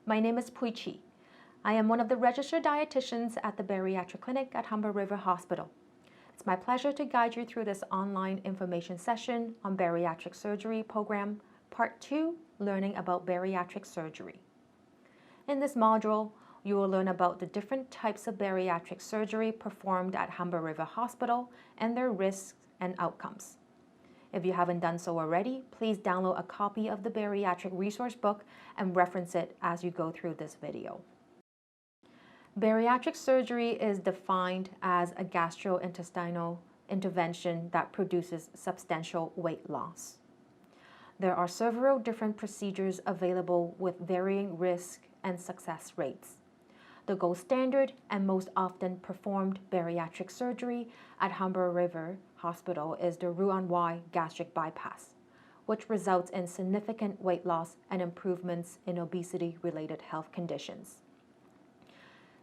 My name is Pui Chi. I am one of the registered dietitians at the Bariatric Clinic at Humber River Hospital. It's my pleasure to guide you through this online information session on bariatric surgery program, Part 2, Learning about Bariatric Surgery. In this module, you will learn about the different types of bariatric surgery performed at Humber River Hospital and their risks and outcomes. If you haven't done so already, please download a copy of the Bariatric resource book and reference it as you go through this video. Bariatric surgery is defined as a gastrointestinal intervention that produces substantial weight loss. There are several different procedures available with varying risk and success rates. The gold standard and most often performed bariatric surgery at Humber River Hospital is the Roux-en-Y gastric bypass, which results in significant weight loss and improvements in obesity-related health conditions.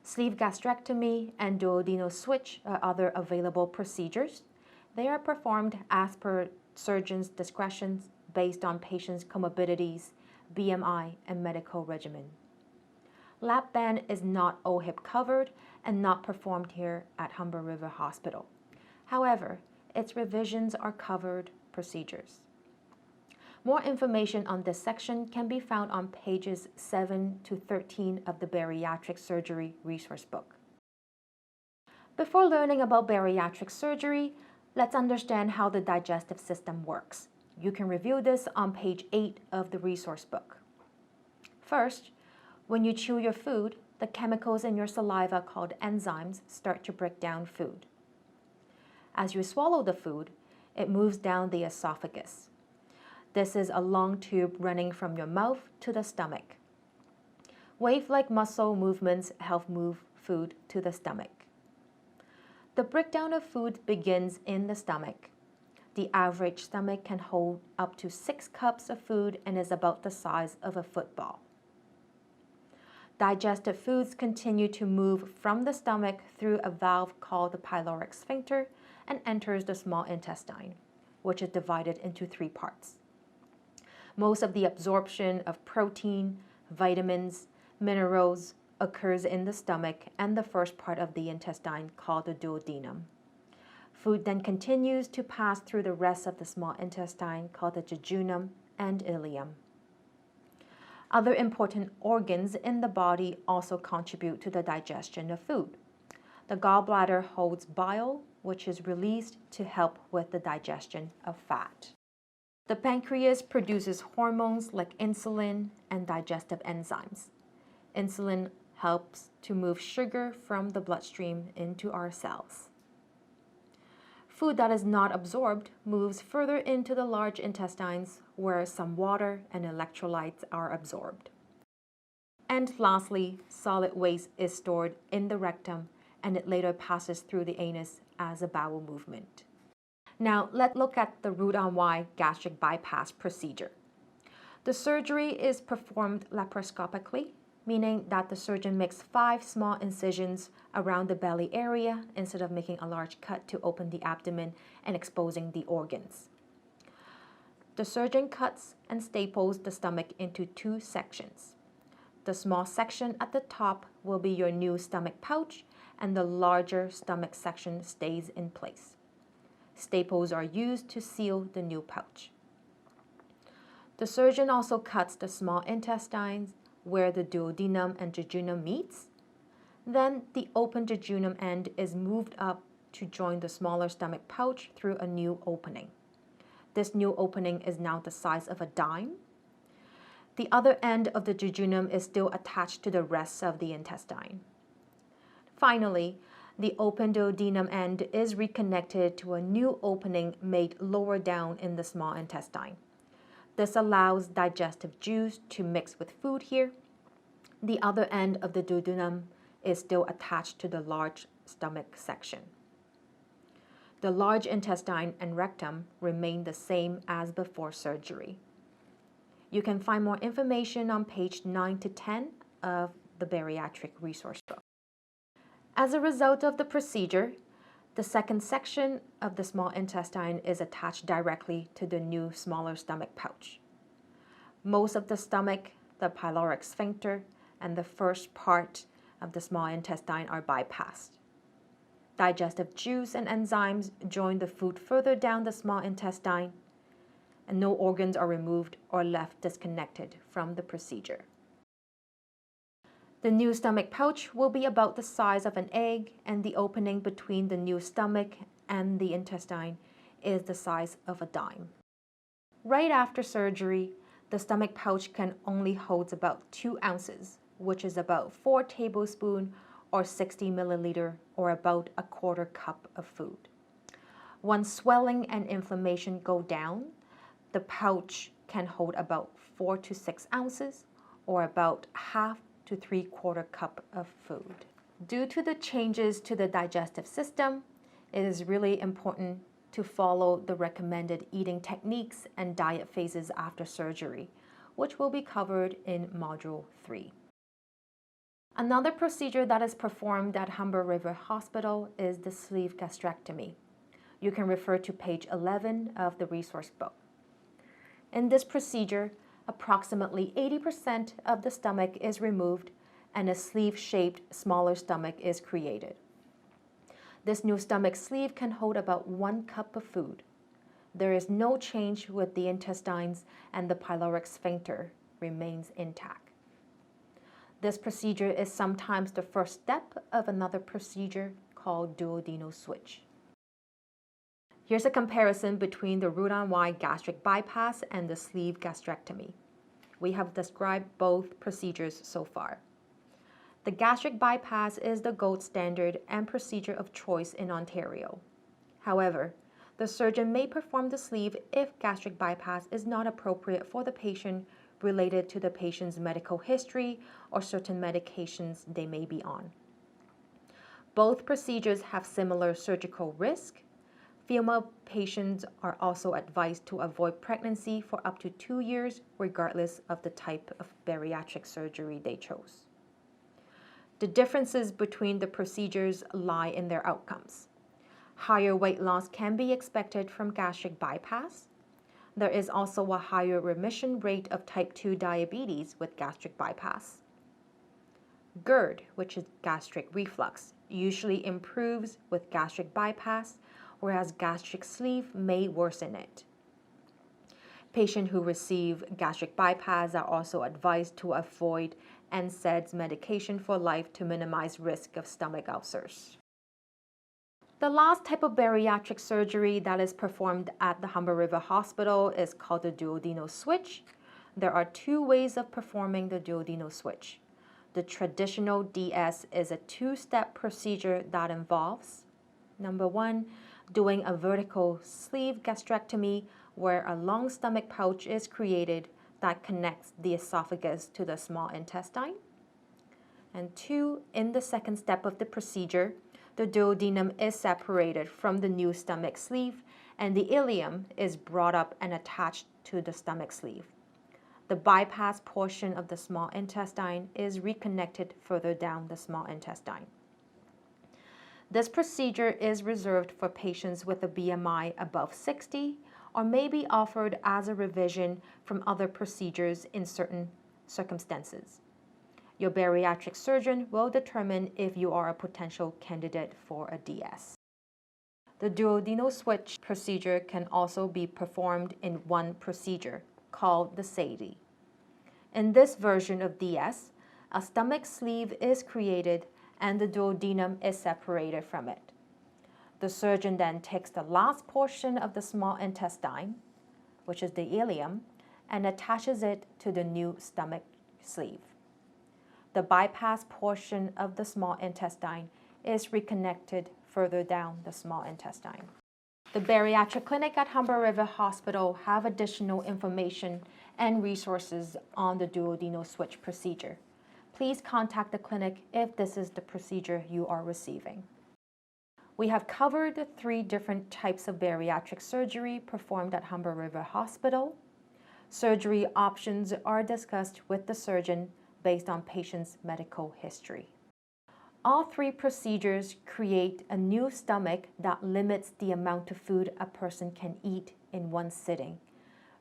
Sleeve gastrectomy and duodenal switch are other available procedures. They are performed as per surgeon's discretion based on patient's comorbidities, BMI, and medical regimen. Lap band is not OHIP covered and not performed here at Humber River Hospital. However, its revisions are covered procedures. More information on this section can be found on pages 7 to 13 of the Bariatric Surgery resource book. Before learning about bariatric surgery, let's understand how the digestive system works. You can review this on page 8 of the resource book. First, when you chew your food, the chemicals in your saliva called enzymes start to break down food. As you swallow the food, it moves down the esophagus. This is a long tube running from your mouth to the stomach. Wave-like muscle movements help move food to the stomach. The breakdown of food begins in the stomach. The average stomach can hold up to 6 cups of food and is about the size of a football. Digested foods continue to move from the stomach through a valve called the pyloric sphincter and enters the small intestine, which is divided into 3 parts. Most of the absorption of protein, vitamins, minerals occurs in the stomach and the first part of the intestine called the duodenum. Food then continues to pass through the rest of the small intestine called the jejunum and ileum. Other important organs in the body also contribute to the digestion of food. The gallbladder holds bile, which is released to help with the digestion of fat. The pancreas produces hormones like insulin and digestive enzymes. Insulin helps to move sugar from the bloodstream into our cells. Food that is not absorbed moves further into the large intestines where some water and electrolytes are absorbed. And lastly, solid waste is stored in the rectum and it later passes through the anus as a bowel movement. Now let's look at the Roux-en-Y gastric bypass procedure. The surgery is performed laparoscopically, meaning that the surgeon makes 5 small incisions around the belly area instead of making a large cut to open the abdomen and exposing the organs. The surgeon cuts and staples the stomach into 2 sections. The small section at the top will be your new stomach pouch, and the larger stomach section stays in place. Staples are used to seal the new pouch. The surgeon also cuts the small intestines where the duodenum and jejunum meets. Then the open jejunum end is moved up to join the smaller stomach pouch through a new opening. This new opening is now the size of a dime. The other end of the jejunum is still attached to the rest of the intestine. Finally, the open duodenum end is reconnected to a new opening made lower down in the small intestine. This allows digestive juice to mix with food here. The other end of the duodenum is still attached to the large stomach section. The large intestine and rectum remain the same as before surgery. You can find more information on page 9 to 10 of the Bariatric resource book. As a result of the procedure, the second section of the small intestine is attached directly to the new smaller stomach pouch. Most of the stomach, the pyloric sphincter, and the first part of the small intestine are bypassed. Digestive juice and enzymes join the food further down the small intestine, and no organs are removed or left disconnected from the procedure. The new stomach pouch will be about the size of an egg, and the opening between the new stomach and the intestine is the size of a dime. Right after surgery, the stomach pouch can only hold about 2 ounces, which is about 4 tablespoons or 60 milliliter, or about a quarter cup of food. Once swelling and inflammation go down, the pouch can hold about 4 to 6 ounces, or about half to 3/4 cup of food. Due to the changes to the digestive system, it is really important to follow the recommended eating techniques and diet phases after surgery, which will be covered in Module 3. Another procedure that is performed at Humber River Hospital is the sleeve gastrectomy. You can refer to page 11 of the resource book. In this procedure, approximately 80% of the stomach is removed and a sleeve-shaped smaller stomach is created. This new stomach sleeve can hold about 1 cup of food. There is no change with the intestines, and the pyloric sphincter remains intact. This procedure is sometimes the first step of another procedure called duodenal switch. Here's a comparison between the root-on-wide gastric bypass and the sleeve gastrectomy. We have described both procedures so far. The gastric bypass is the gold standard and procedure of choice in Ontario. However, the surgeon may perform the sleeve if gastric bypass is not appropriate for the patient related to the patient's medical history or certain medications they may be on. Both procedures have similar surgical risk. Female patients are also advised to avoid pregnancy for up to 2 years, regardless of the type of bariatric surgery they chose. The differences between the procedures lie in their outcomes. Higher weight loss can be expected from gastric bypass. There is also a higher remission rate of type 2 diabetes with gastric bypass. GERD, which is gastric reflux, usually improves with gastric bypass, whereas gastric sleeve may worsen it. Patients who receive gastric bypass are also advised to avoid NSAIDs medication for life to minimize risk of stomach ulcers. The last type of bariatric surgery that is performed at the Humber River Hospital is called the duodenal switch. There are 2 ways of performing the duodenal switch. The traditional DS is a 2-step procedure that involves, number 1, doing a vertical sleeve gastrectomy where a long stomach pouch is created that connects the esophagus to the small intestine. And 2, in the second step of the procedure, the duodenum is separated from the new stomach sleeve, and the ileum is brought up and attached to the stomach sleeve. The bypass portion of the small intestine is reconnected further down the small intestine. This procedure is reserved for patients with a BMI above 60 or may be offered as a revision from other procedures in certain circumstances. Your bariatric surgeon will determine if you are a potential candidate for a DS. The duodenal switch procedure can also be performed in one procedure called the SADI. In this version of DS, a stomach sleeve is created and the duodenum is separated from it. The surgeon then takes the last portion of the small intestine, which is the ileum, and attaches it to the new stomach sleeve. The bypass portion of the small intestine is reconnected further down the small intestine. The bariatric clinic at Humber River Hospital have additional information and resources on the duodenal switch procedure. Please contact the clinic if this is the procedure you are receiving. We have covered the 3 different types of bariatric surgery performed at Humber River Hospital. Surgery options are discussed with the surgeon based on patient's medical history. All 3 procedures create a new stomach that limits the amount of food a person can eat in one sitting,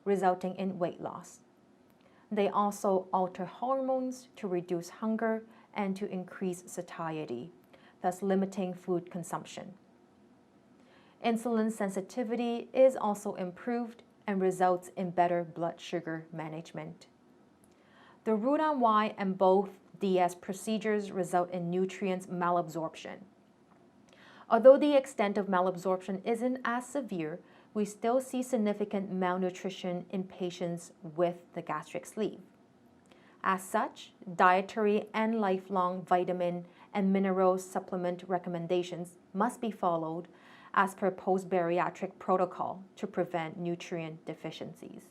resulting in weight loss. They also alter hormones to reduce hunger and to increase satiety, thus limiting food consumption. Insulin sensitivity is also improved and results in better blood sugar management. The Roux-en-Y and both DS procedures result in nutrients malabsorption. Although the extent of malabsorption isn't as severe, we still see significant malnutrition in patients with the gastric sleeve. As such, dietary and lifelong vitamin and mineral supplement recommendations must be followed as per post-bariatric protocol to prevent nutrient deficiencies.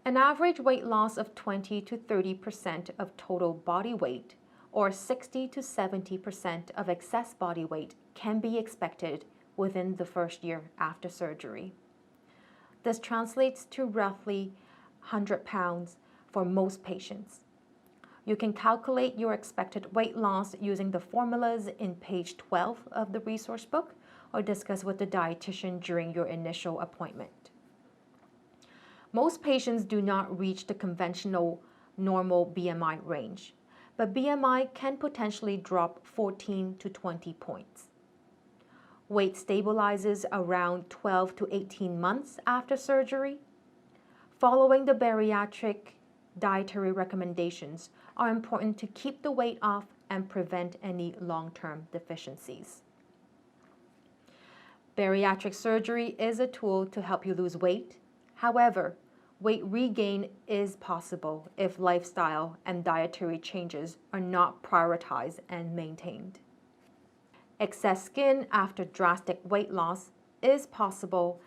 An average weight loss of 20 to 30% of total body weight or 60 to 70% of excess body weight can be expected within the first year after surgery. This translates to roughly 100 pounds for most patients. You can calculate your expected weight loss using the formulas in page 12 of the resource book or discuss with the dietitian during your initial appointment. Most patients do not reach the conventional normal BMI range, but BMI can potentially drop 14 to 20 points. Weight stabilizes around 12 to 18 months after surgery. Following the bariatric dietary recommendations are important to keep the weight off and prevent any long-term deficiencies. Bariatric surgery is a tool to help you lose weight. However, weight regain is possible if lifestyle and dietary changes are not prioritized and maintained. Excess skin after drastic weight loss is possible,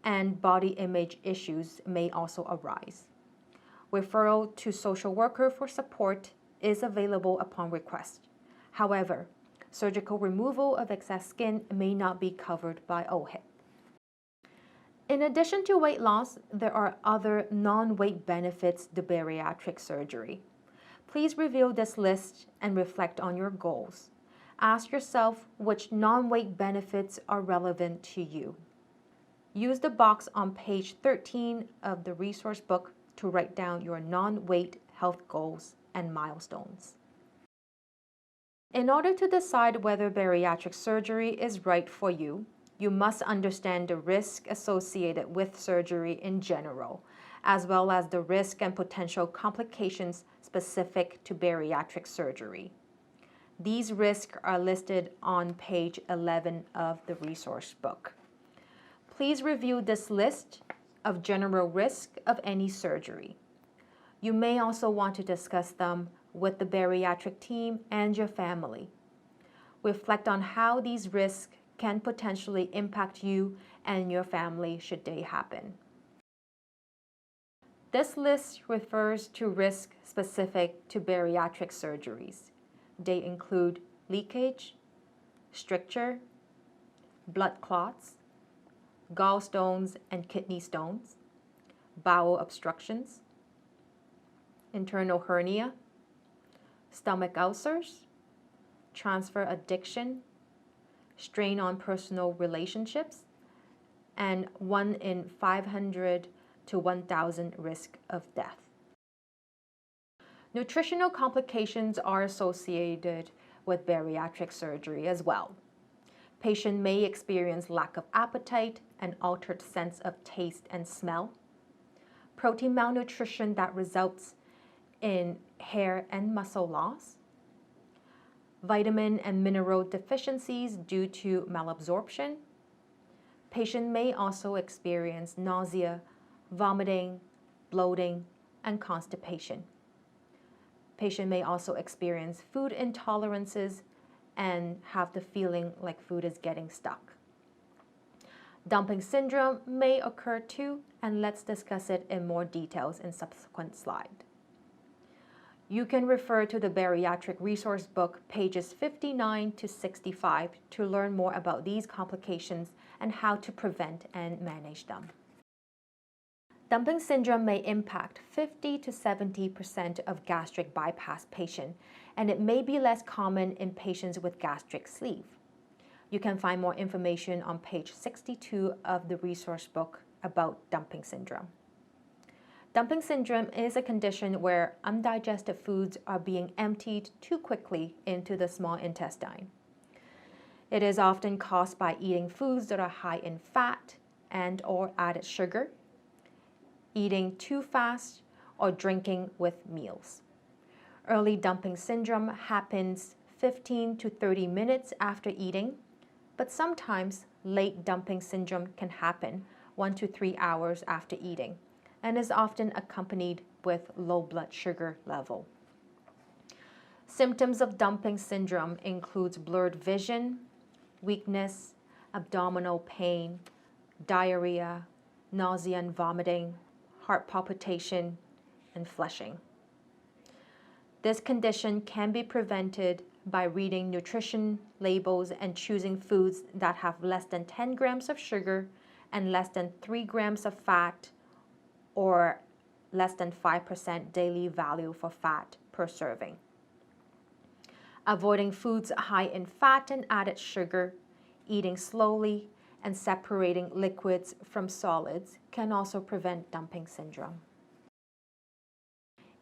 and body image issues may also arise. Referral to social worker for support is available upon request. However, surgical removal of excess skin may not be covered by OHIP. In addition to weight loss, there are other non-weight benefits to bariatric surgery. Please review this list and reflect on your goals. Ask yourself which non-weight benefits are relevant to you. Use the box on page 13 of the resource book to write down your non-weight health goals and milestones. In order to decide whether bariatric surgery is right for you, you must understand the risk associated with surgery in general, as well as the risk and potential complications specific to bariatric surgery. These risks are listed on page 11 of the resource book. Please review this list of general risk of any surgery. You may also want to discuss them with the bariatric team and your family. Reflect on how these risks can potentially impact you and your family should they happen. This list refers to risks specific to bariatric surgeries. They include leakage, stricture, blood clots, gallstones and kidney stones, bowel obstructions, internal hernia, stomach ulcers, transfer addiction, strain on personal relationships, and 1 in 500 to 1,000 risk of death. Nutritional complications are associated with bariatric surgery as well. Patient may experience lack of appetite and altered sense of taste and smell. Protein malnutrition that results in hair and muscle loss. Vitamin and mineral deficiencies due to malabsorption. Patient may also experience nausea, vomiting, bloating, and constipation. Patient may also experience food intolerances and have the feeling like food is getting stuck. Dumping syndrome may occur too, and let's discuss it in more details in subsequent slide. You can refer to the bariatric resource book pages 59 to 65 to learn more about these complications and how to prevent and manage them. Dumping syndrome may impact 50 to 70% of gastric bypass patients, and it may be less common in patients with gastric sleeve. You can find more information on page 62 of the resource book about dumping syndrome. Dumping syndrome is a condition where undigested foods are being emptied too quickly into the small intestine. It is often caused by eating foods that are high in fat and/or added sugar, eating too fast, or drinking with meals. Early dumping syndrome happens 15 to 30 minutes after eating, but sometimes late dumping syndrome can happen 1 to 3 hours after eating and is often accompanied with low blood sugar level. Symptoms of dumping syndrome includes blurred vision, weakness, abdominal pain, diarrhea, nausea and vomiting, heart palpitation, and flushing. This condition can be prevented by reading nutrition labels and choosing foods that have less than 10 grams of sugar and less than 3 grams of fat or less than 5% daily value for fat per serving. Avoiding foods high in fat and added sugar, eating slowly, and separating liquids from solids can also prevent dumping syndrome.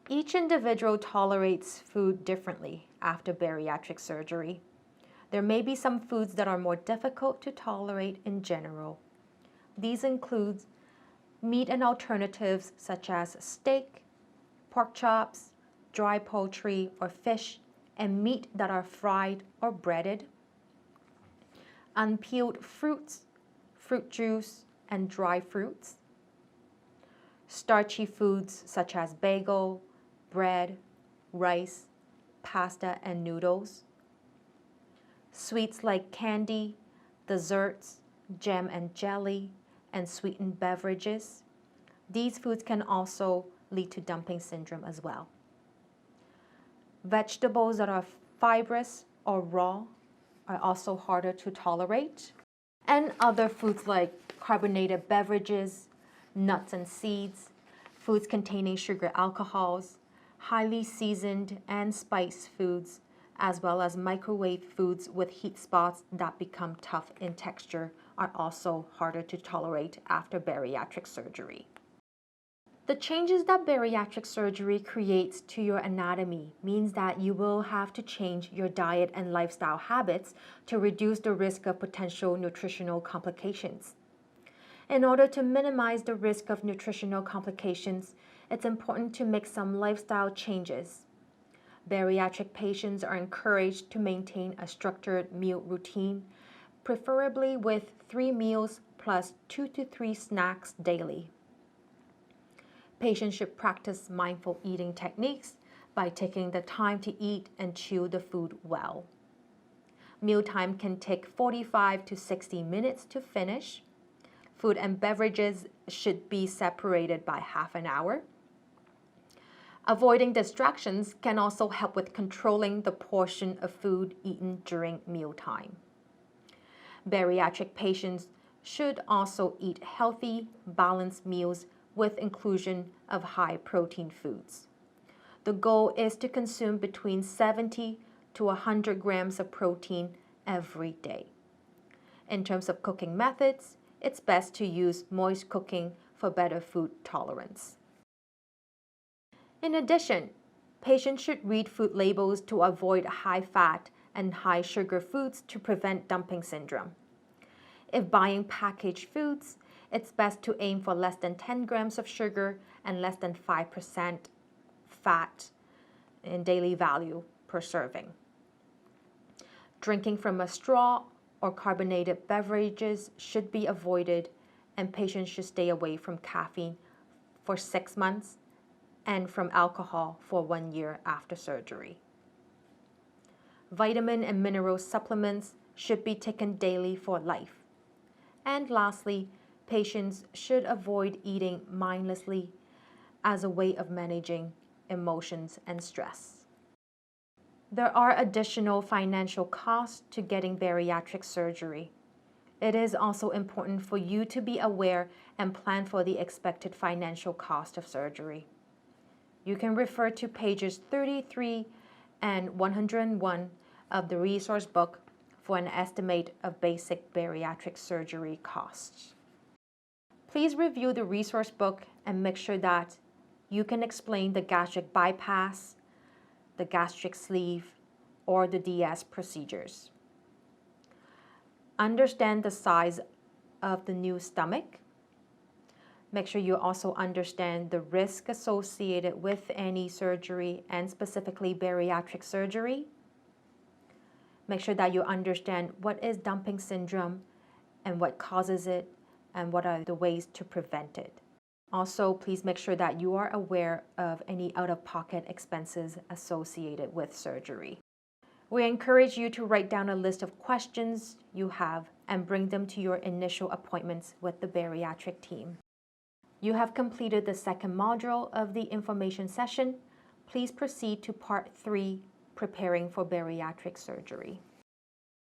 Each individual tolerates food differently after bariatric surgery. There may be some foods that are more difficult to tolerate in general. These include meat and alternatives such as steak, pork chops, dry poultry or fish, and meat that are fried or breaded, unpeeled fruits, fruit juice, and dry fruits, starchy foods such as bagel, bread, rice, pasta, and noodles, sweets like candy, desserts, jam and jelly, and sweetened beverages. These foods can also lead to dumping syndrome as well. Vegetables that are fibrous or raw are also harder to tolerate. And other foods like carbonated beverages, nuts and seeds, foods containing sugar alcohols, highly seasoned and spiced foods, as well as microwave foods with heat spots that become tough in texture are also harder to tolerate after bariatric surgery. The changes that bariatric surgery creates to your anatomy means that you will have to change your diet and lifestyle habits to reduce the risk of potential nutritional complications. In order to minimize the risk of nutritional complications, it's important to make some lifestyle changes. Bariatric patients are encouraged to maintain a structured meal routine, preferably with 3 meals plus 2 to 3 snacks daily. Patients should practice mindful eating techniques by taking the time to eat and chew the food well. Mealtime can take 45 to 60 minutes to finish. Food and beverages should be separated by half an hour. Avoiding distractions can also help with controlling the portion of food eaten during mealtime. Bariatric patients should also eat healthy, balanced meals with inclusion of high-protein foods. The goal is to consume between 70 to 100 grams of protein every day. In terms of cooking methods, it's best to use moist cooking for better food tolerance. In addition, patients should read food labels to avoid high-fat and high-sugar foods to prevent dumping syndrome. If buying packaged foods, it's best to aim for less than 10 grams of sugar and less than 5% fat in daily value per serving. Drinking from a straw or carbonated beverages should be avoided, and patients should stay away from caffeine for 6 months and from alcohol for 1 year after surgery. Vitamin and mineral supplements should be taken daily for life. And lastly, patients should avoid eating mindlessly as a way of managing emotions and stress. There are additional financial costs to getting bariatric surgery. It is also important for you to be aware and plan for the expected financial cost of surgery. You can refer to pages 33 and 101 of the resource book for an estimate of basic bariatric surgery costs. Please review the resource book and make sure that You can explain the gastric bypass, the gastric sleeve, or the DS procedures. Understand the size of the new stomach. Make sure you also understand the risk associated with any surgery and specifically bariatric surgery. Make sure that you understand what is dumping syndrome and what causes it and what are the ways to prevent it. Also, please make sure that you are aware of any out-of-pocket expenses associated with surgery. We encourage you to write down a list of questions you have and bring them to your initial appointments with the bariatric team. You have completed the second module of the information session. Please proceed to part 3, preparing for bariatric surgery.